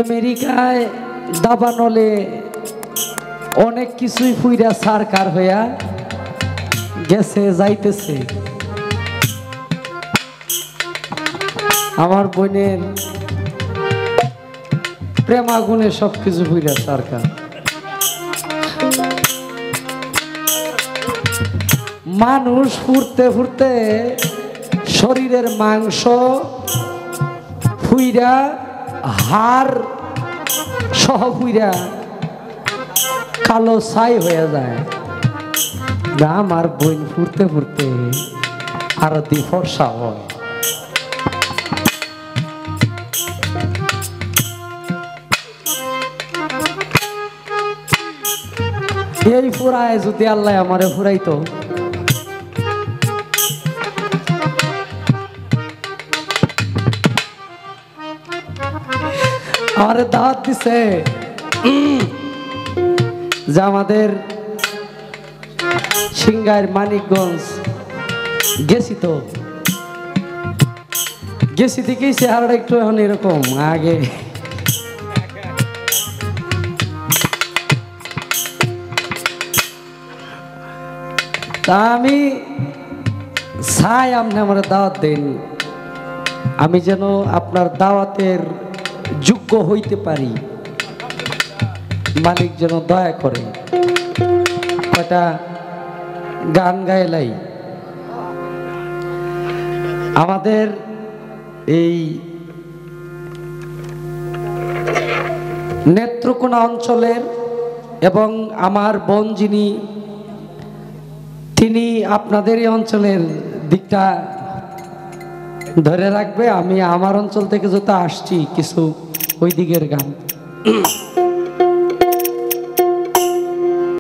আমেরিকায় দাবানলে অনেক কিছুই ফুইরা সরকার হইয়া গেছে যাইতেছে। আমার বোনের প্রেমাগুনে সবকিছু ফুইরা সরকার। মানুষ ফুরতে ফুরতে শরীরের মাংস ফুইরা হাড় সহ ফুইরা কালো ছাই হয়ে যায়। আমার বোন ফুরতে ফুরতে আরো দি ফর্সা হয়। এই ফুরায় যদি আল্লাহ আমারে ফুরাইতো, আমারে দাওয়াত দিছে যে আমাদের সিংগার মানিকগঞ্জ গেছি দেখেই চেহারাটা একটু এখন এরকম। আগে তা আমি চাই আপনি আমার দাওয়াত দেন, আমি যেন আপনার দাওয়াতের যোগ্য হইতে পারি। মালিক যেন দয়া করে কয়টা গান গাইলাই। আমাদের এই নেত্রকোনা অঞ্চলের এবং আমার বোন যিনি, তিনি আপনাদের এই অঞ্চলের দিকটা ধরে রাখবে। আমি আমার অঞ্চল থেকে যত আসছি কিছু ওই দিকের গান